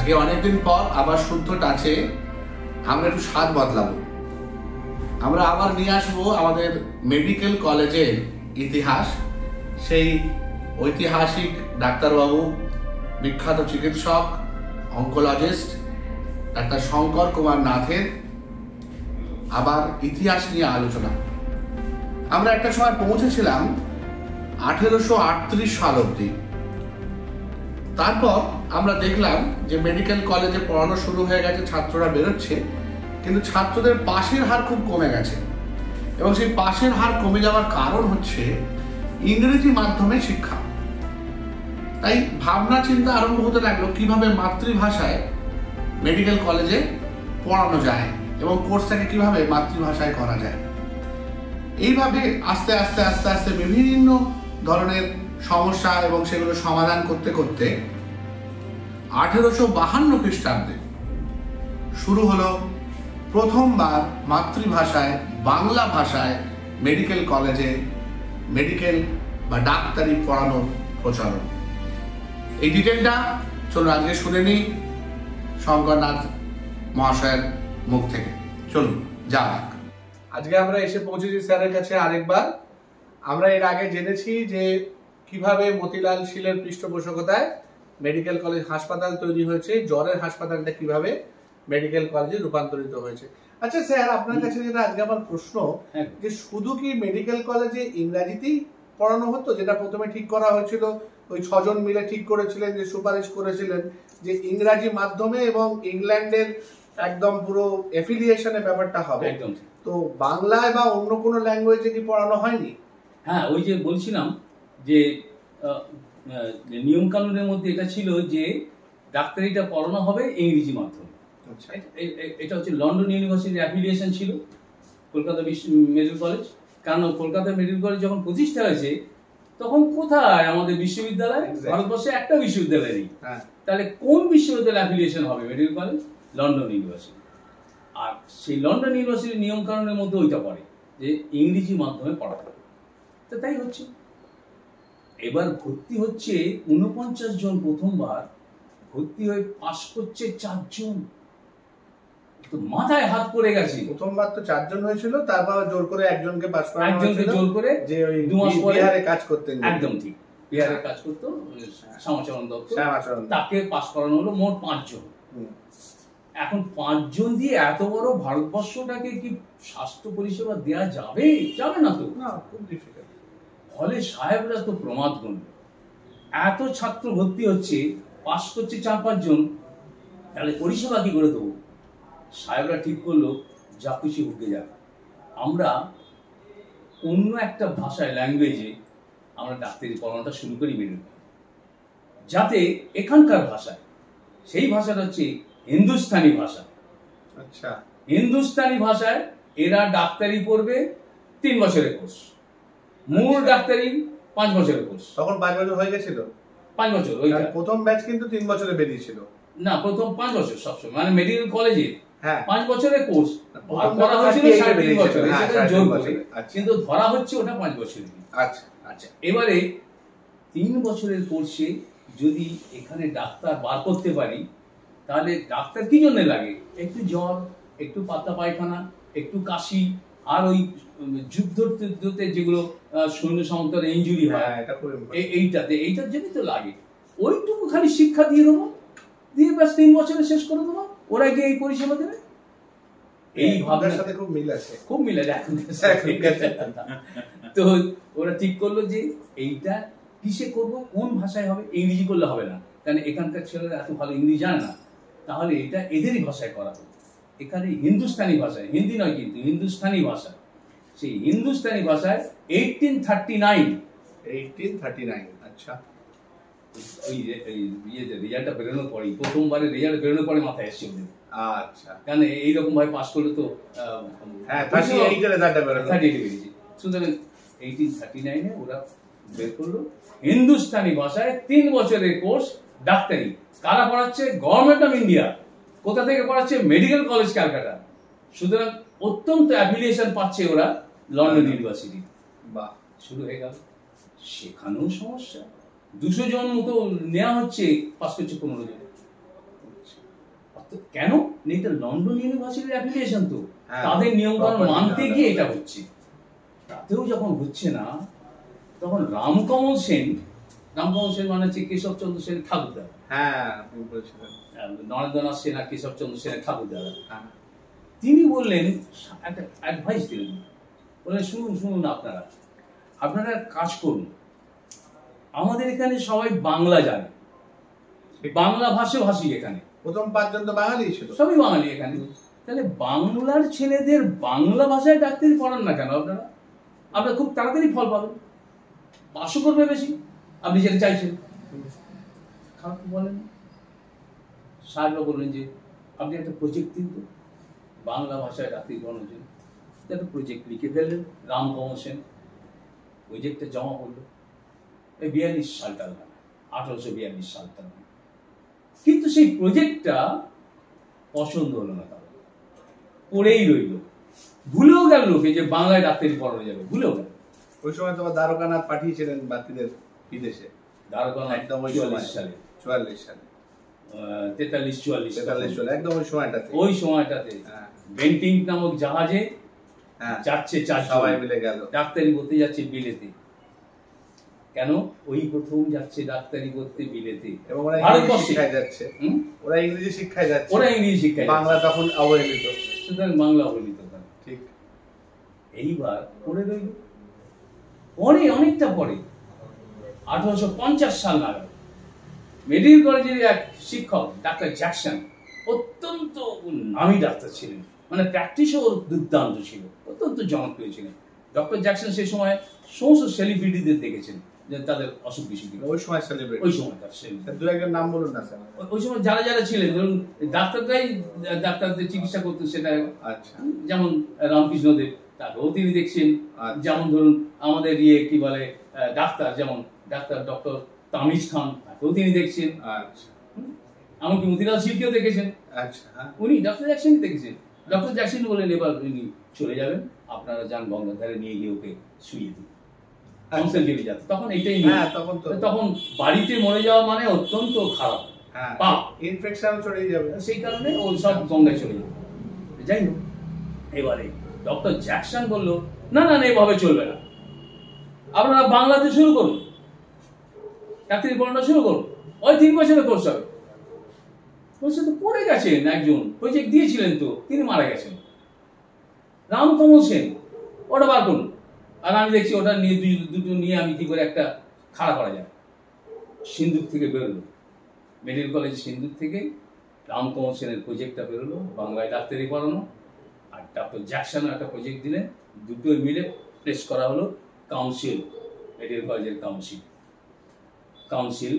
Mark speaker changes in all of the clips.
Speaker 1: আজকে অনেকদিন পর আবার শুদ্ধ টাচে আমরা একটু স্বাদ বদলাবো। আমরা আবার নিয়ে আসবো আমাদের মেডিকেল কলেজের ইতিহাস। সেই ঐতিহাসিক ডাক্তারবাবু, বিখ্যাত চিকিৎসক, অঙ্কোলজিস্ট ডাক্তার শঙ্কর কুমার নাথের আবার ইতিহাস নিয়ে আলোচনা। আমরা একটা সময় পৌঁছেছিলাম 1838 সাল অবধি। তারপর আমরা দেখলাম যে মেডিকেল কলেজে পড়ানো শুরু হয়ে গেছে, ছাত্ররা বেরোচ্ছে, কিন্তু ছাত্রদের পাশের হার খুব কমে গেছে। এবং সেই পাশের হার কমে যাওয়ার কারণ হচ্ছে ইংরেজি মাধ্যমে শিক্ষা। তাই ভাবনা চিন্তা আরম্ভ হতে লাগলো কিভাবে মাতৃভাষায় মেডিকেল কলেজে পড়ানো যায় এবং কোর্সটাকে কিভাবে মাতৃভাষায় করা যায়। এইভাবে আস্তে আস্তে আস্তে আস্তে বিভিন্ন ধরনের সমস্যা এবং সেগুলো সমাধান করতে করতে 1852 খ্রিস্টাব্দে শুরু হলো প্রথমবার মাতৃভাষায় বাংলা ভাষায় মেডিকেল কলেজে মেডিকেল বা ডাক্তারি পড়ানোর প্রচলন। এই ডিটেলটা চলুন আজকে শুনে নিই শঙ্করনাথ মহাশয়ের মুখ থেকে। চলুন যাক, আজকে আমরা এসে পৌঁছেছি স্যারের কাছে আরেকবার। আমরা এর আগে জেনেছি যে কিভাবে মতিলাল শীলের পৃষ্ঠপোষকতায় মেডিকেল কলেজ হাসপাতাল তৈরি হয়েছে, জ্বরের হাসপাতালটা কিভাবে মেডিকেল কলেজে রূপান্তরিত হয়েছে। আচ্ছা স্যার, আপনার কাছে যেটা আজকে আমার প্রশ্ন, যে শুধু কি মেডিকেল কলেজে ইংরাজিতেই পড়ানো হতো, যেটা প্রথমে ঠিক করা হয়েছিল, ওই 6 জন মিলে ঠিক করেছিলেন, যে সুপারিশ করেছিলেন যে ইংরাজি মাধ্যমে এবং ইংল্যান্ডের একদম পুরো এফিলিয়েশনের ব্যাপারটা হবে, তো বাংলায় বা অন্য কোনো ল্যাঙ্গুয়েজে কি পড়ানো হয়নি?
Speaker 2: হ্যাঁ, ওই যে বলছিলাম যে নিয়ম কানুনের মধ্যে এটা ছিল যে ডাক্তারিটা পড়ানো হবে ইংরেজি মাধ্যমে। এটা হচ্ছে লন্ডন ইউনিভার্সিটির অ্যাফিলিয়েশন ছিল কলকাতা মেডিকেল কলেজ। কারণ কলকাতা মেডিকেল কলেজ যখন প্রতিষ্ঠা হয়েছে তখন কোথায় আমাদের বিশ্ববিদ্যালয়, ভারতবর্ষে একটা বিশ্ববিদ্যালয় নেই। তাহলে কোন বিশ্ববিদ্যালয় অ্যাফিলিয়েশন হবে? Medical college London university. আর সেই লন্ডন ইউনিভার্সিটির নিয়ম কানুনের মধ্যে ওইটা পড়ে যে ইংরেজি মাধ্যমে পড়াতে হবে। তো তাই হচ্ছে। এবার ভর্তি হচ্ছে 49 জন, প্রথমবার ভর্তি হয়ে পাশ করছে 4 জন। তো মাথায় হাত পড়ে গেছে।
Speaker 1: প্রথমবার তো 4 জন হয়েছিল, তারপর জোর করে একজনকে পাস করানো হয়েছিল,
Speaker 2: একজনকে জোর করে,
Speaker 1: যে ওই 2 মাস পরে বিহারে কাজ করতেন।
Speaker 2: একদম ঠিক, বিহারে কাজ করতো শ্যামাচরণ দত্ত, তাকে পাস করানো হলো। মোট 5 জন। এখন 5 জন দিয়ে এত বড় ভারতবর্ষটাকে কি স্বাস্থ্য পরিষেবা দেওয়া যাবে? যাবে না তো, খুব ডিফিকাল্ট। ফলে সাহেবরা তো প্রমাদ গুনল, এত ছাত্র ভর্তি হচ্ছে, পাস করছে 4-5 জন, তাহলে পরিষেবা কি করে দেবো? সাহেবরা ঠিক করলো যা খুশি উঠে যাবে, আমরা অন্য একটা ভাষায়, ল্যাঙ্গুয়েজে আমরা ডাক্তারি পড়ানোটা শুরু করি মেডিকেল, যাতে এখানকার ভাষায়, সেই ভাষাটা হচ্ছে হিন্দুস্তানি ভাষা। আচ্ছা, হিন্দুস্তানি ভাষায় এরা ডাক্তারি পড়বে 3 বছরের কোর্স। মূল ডাক্তারি 5 বছরের কোর্স। তখন 5 বছর হয়ে গেছিল। 5 বছর। ওই প্রথম ব্যাচ কিন্তু 3 বছরে বেরিয়েছিল না, প্রথম 5 বছর সবসময়, মানে মেডিকেল কলেজে 5 বছরের কোর্স করা হয়েছিল 3.5 বছর, সেটা জোর করে, কিন্তু ধরা হচ্ছে ওটা 5 বছরের। আচ্ছা আচ্ছা, এবারে 3 বছরের কোর্সে যদি এখানে ডাক্তার বার করতে পারি, তাহলে ডাক্তার কি জন্য লাগে? একটু জ্বর, একটু পাতলা পায়খানা, একটু কাশি, আর ওই যুদ্ধতে যেগুলো সৈন্য সামন্তরে ইনজুরি হয়, এইটার জন্য তো লাগে। ওইটুকু খালি শিক্ষা দিয়ে দেবো, দিয়ে ব্যাস 3 বছরে শেষ করে দেবো, ওরা গিয়ে এই পরিষেবা দেবে। এই ভাবনার সাথে খুব মিল আছে, খুব মিল আছে এখন। তো ওরা ঠিক করলো যে এইটা কিসে করবো, কোন ভাষায় হবে? ইংরেজি করলে হবে না, কারণ এখানকার ছেলেরা এত ভালো ইংরেজি জানে না। তাহলে এটা এদেরই ভাষায় করা হবে। এখানে হিন্দুস্তানি ভাষায়, হিন্দি নয় কিন্তু হিন্দুস্তানি ভাষা, সেই হিন্দুস্তানি ভাষায় 1839। আচ্ছা, ওই রেজাল্টটা বেরোনোর পরেই, প্রথমবারে রেজাল্ট বেরোনোর পরে মাথায় এসছে ওদের। আচ্ছা, কারণ এইরকম ভাবে পাস করলে তো 38 বেরিয়েছে। সুতরাং 1839 ওরা বের করলো হিন্দুস্তানি ভাষায় 3 বছরের কোর্স ডাক্তারি। কারা পড়াচ্ছে? Government of India. কোথা থেকে পড়াচ্ছে? Medical college Calcutta. সুতরাং অত্যন্ত অ্যাফিলিয়েশন পাচ্ছে ওরা লন্ডন ইউনিভার্সিটি। বাহ, শুরু হয়ে গেল। সেখানেও সমস্যা, 200 জন মতো নেওয়া হচ্ছে, পাস করছে 15 জন। কেন এটা লন্ডন ইউনিভার্সিটির অ্যাপ্লিকেশন, তো তাদের নিয়মকানুন মানতে গিয়ে এটা হচ্ছে। তাতেও যখন হচ্ছে না, তখন রামকমল সেন মানে হচ্ছে কেশবচন্দ্র সেনের ঠাকুরদা, নরেন্দ্রনাথ সেন আর কেশবচন্দ্র সেনের ঠাকুরদা, তিনি বললেন, একটা অ্যাডভাইস দিলেন, বললেন শুনুন আপনারা কাজ করুন, আমাদের এখানে সবাই বাংলা জানে, বাংলা ভাষী এখানে,
Speaker 1: প্রথম 5 জন তো বাঙালি ছিল,
Speaker 2: সবই বাঙালি এখানে, তাহলে বাংলার ছেলেদের বাংলা ভাষায় ডাক্তারি পড়ান না কেন? আপনারা খুব তাড়াতাড়ি ফল পাবেন, পাশও করবে বেশি, আপনি যেটা চাইছেন। খারাপ বলেন, সাহেবরা বললেন যে আপনি একটা প্রজেক্ট দিন তো বাংলা ভাষায় ডাক্তারি পড়ানোর জন্য। একটা প্রজেক্ট লিখে ফেললেন রামকমল সেন, প্রজেক্টটা জমা করলো, এই 42 সালটা, 1842 সালটা। কিন্তু সেই প্রজেক্টটা পছন্দ হলো না, তার পড়েই রইল, ভুলেও গেল লোকে যে বাংলায় ডাক্তারি পড়ানো যাবে, ভুলেও গেল।
Speaker 1: ওই সময় তোমার দ্বারকানাথ পাঠিয়েছিলেন বাকিদের বিদেশে,
Speaker 2: দ্বারকানাথ
Speaker 1: একদম 44 সালে
Speaker 2: 43-44
Speaker 1: একদম
Speaker 2: ওই সময়টাতে বেন্টিং নামক জাহাজে যাচ্ছে,
Speaker 1: সবাই মিলে গেল
Speaker 2: ডাক্তারি পড়তে যাচ্ছে বিলেতে। কেন? ওই প্রথম যাচ্ছে ডাক্তারি পড়তে বিলেতে,
Speaker 1: এবং ওরা ইংরেজি শিক্ষায় যাচ্ছে, বাংলা তখন অবহেলিত,
Speaker 2: সুতরাং বাংলা অবহেলিত।
Speaker 1: ঠিক।
Speaker 2: এইবার পড়ে রইল, পরে অনেকটা পরে 1850 সাল নাগাদ মেডিকেল কলেজের এক শিক্ষক ডাক্তার জ্যাকসন, অত্যন্ত নামী ডাক্তার ছিলেন, মানে প্র্যাকটিসও দুর্দান্ত ছিল, অত্যন্ত জনপ্রিয় ছিলেন। ডক্টর জ্যাকসন সেই সময় সমস্ত সেলিব্রিটিদের দেখেছেন যে তাদের অসুখ বিসুখ।
Speaker 1: ওই সময় সেলিব্রিটি,
Speaker 2: ওই সময়
Speaker 1: দু একজন নাম বলুন না স্যার।
Speaker 2: ওই সময় যারা ছিলেন, ধরুন ডাক্তাররাই ডাক্তারদের চিকিৎসা করতেন, সেটা
Speaker 1: আচ্ছা,
Speaker 2: যেমন রামকৃষ্ণদেব, তাকেও তিনি দেখছেন। যেমন ধরুন আমাদের কি বলে ডাক্তার, যেমন ডক্টর তামিজ খান, তাকেও তিনি দেখছেন।
Speaker 1: আচ্ছা,
Speaker 2: এমনকি মতিলাল শিল্পীও দেখেছেন।
Speaker 1: আচ্ছা,
Speaker 2: উনি ডক্টর জ্যাকসনই দেখেছেন। ডক্টর জ্যাকসন বলেন, এবার উনি চলে যাবেন, আপনারা যান গঙ্গার ধারে, নিয়ে গিয়ে ওকে শুয়ে দিন। তখন এটাই তখন বাড়িতে মরে যাওয়া মানে অত্যন্ত খারাপ,
Speaker 1: ইনফেকশন ছড়িয়ে যাবে,
Speaker 2: সেই কারণে ও সব গঙ্গায় চলে যাবে। যাই হোক, এবারে ডক্টর জ্যাকসন বললো, না এভাবে চলবে না, আপনারা বাংলাতে শুরু করুন, ডাক্তারি পড়ানো শুরু করুন, ওই 3 বছরের কোর্স হবে। কোর্সে তো পড়ে গেছেন, একজন প্রজেক্ট দিয়েছিলেন, তো তিনি মারা গেছেন, রামকমল সেন, ওটা বার করুন। আর আমি দেখছি ওটা নিয়ে দুটো নিয়ে আমি কি করে একটা খাড়া করা যায়। সিন্ধুক থেকে বেরোলো, মেডিকেল কলেজ সিন্ধুক থেকে রামকমল সেনের প্রজেক্টটা বেরোলো, বাংলায় ডাক্তারি পড়ানো, আর ডক্টর জ্যাকসনও একটা প্রজেক্ট দিলেন, দুটোই মিলে প্রেস করা হলো কাউন্সিল, মেডিকেল কলেজের কাউন্সিল।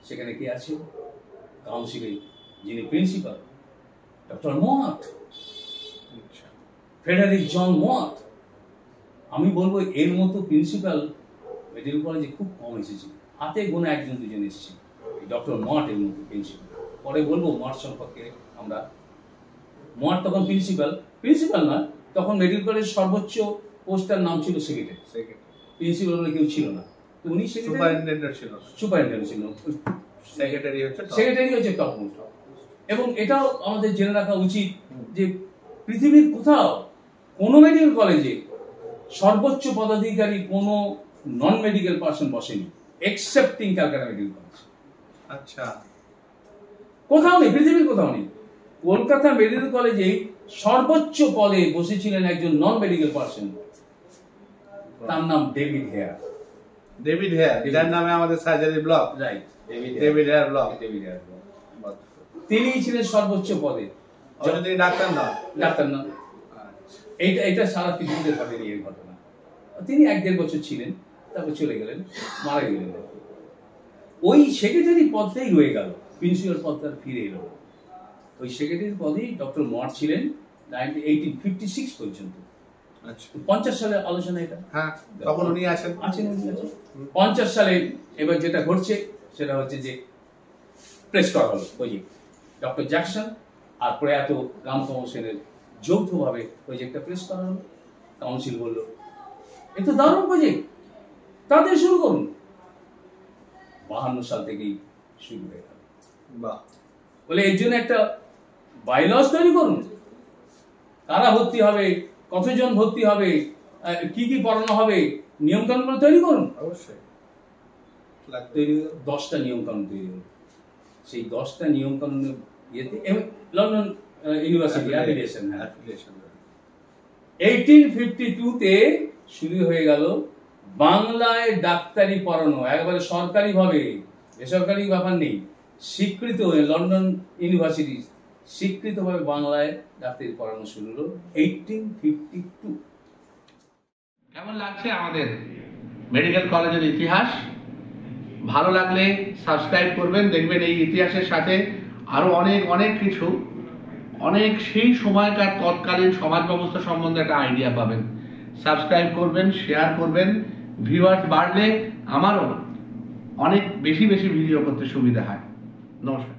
Speaker 2: সেখানে কি আছে? কাউন্সিলে যিনি প্রিন্সিপাল, ডক্টর মট, ফ্রেডারিক জন মট। আমি বলবো এর মতো প্রিন্সিপাল মেডিকেল কলেজে খুব কম এসেছে, হাতে গোনা 1-2 এসেছে, ডক্টর মট এর মতো প্রিন্সিপাল। পরে বলবো মট সম্পর্কে আমরা। মট তখন প্রিন্সিপাল না, তখন মেডিকেল কলেজ সর্বোচ্চ পোস্টার নাম ছিল সেক্রেটারি, প্রিন্সিপাল বলে কেউ ছিল না। তো উনি সুপারিনটেন্ডেন্ট ছিল, সেক্রেটারি হচ্ছে টপ মোস্ট। এবং এটাও আমাদের জেনে রাখা উচিত যে পৃথিবীর কোথাও কোনো মেডিকেল কলেজে সর্বোচ্চ পদাধিকারী কোনো নন মেডিকেল পার্সন বসেনি, এক্সেপ্টিং ক্যালকাটা মেডিকেল কলেজ।
Speaker 1: আচ্ছা,
Speaker 2: কোথাও নেই, পৃথিবীর কোথাও নেই। কলকাতা মেডিকেল কলেজে সর্বোচ্চ পদে বসেছিলেন একজন নন মেডিকেল পার্সন, তার নাম ডেভিড হেয়ার,
Speaker 1: যার নামে আমাদের surgery block,
Speaker 2: right,
Speaker 1: David Hare block.
Speaker 2: তিনি ছিলেন সর্বোচ্চ পদে,
Speaker 1: তিনি ডাক্তার না।
Speaker 2: এটা সারা পৃথিবীতে ঘটেনি এই ঘটনা। তিনি 1-1.5 বছর ছিলেন, তারপর চলে গেলেন, মারা গেলেন। ওই সেক্রেটারি পদটাই রয়ে গেল, প্রিন্সিপাল পদটা ফিরে এলো। ওই সেক্রেটারি পদেই ডক্টর মট ছিলেন 1856 পর্যন্ত। 50 সালের আলোচনা এটা।
Speaker 1: তখন উনি আছেন।
Speaker 2: 50 সালে এবার যেটা ঘটছে সেটা হচ্ছে যে প্রেস করা হলো প্রজেক্ট, ডক্টর জ্যাকসন আর প্রয়াত রামকমল সেনের যৌথভাবে প্রজেক্টটা প্রেস করা হলো। কাউন্সিল বলল, এ তো দারুণ প্রজেক্ট, তাদের শুরু করুন। 52 সাল থেকেই শুরু হয়ে গেল। বলে এর জন্য একটা বাইলস তৈরি করুন, কারা ভর্তি হবে, কতজন ভর্তি হবে, কি কি পড়ানো হবে, নিয়ম কানুন তৈরি করুন।
Speaker 3: অবশ্যই
Speaker 2: 10টা নিয়ম কানুন তৈরি করুন। সেই 10টা নিয়ম কানুনের ইয়েতে লন্ডন ইউনিভার্সিটি অ্যাফিলিয়েশন 1852-তে শুরু হয়ে গেল বাংলায় ডাক্তারি পড়ানো, একবারে সরকারি ভাবে, বেসরকারি ব্যাপার নেই, স্বীকৃত লন্ডন ইউনিভার্সিটি স্বীকৃতভাবে বাংলায় ডাক্তারি পড়ানো শুরু হলো 1852।
Speaker 1: কেমন লাগছে আমাদের মেডিকেল কলেজের ইতিহাস? ভালো লাগলে সাবস্ক্রাইব করবেন, দেখবেন এই ইতিহাসের সাথে আরো অনেক অনেক কিছু, অনেক সেই সময়কার তৎকালীন সমাজ ব্যবস্থা সম্বন্ধে একটা আইডিয়া পাবেন। সাবস্ক্রাইব করবেন, শেয়ার করবেন, ভিউয়ার্স বাড়লে আমারও অনেক বেশি বেশি ভিডিও করতে সুবিধা হয়। নমস্কার।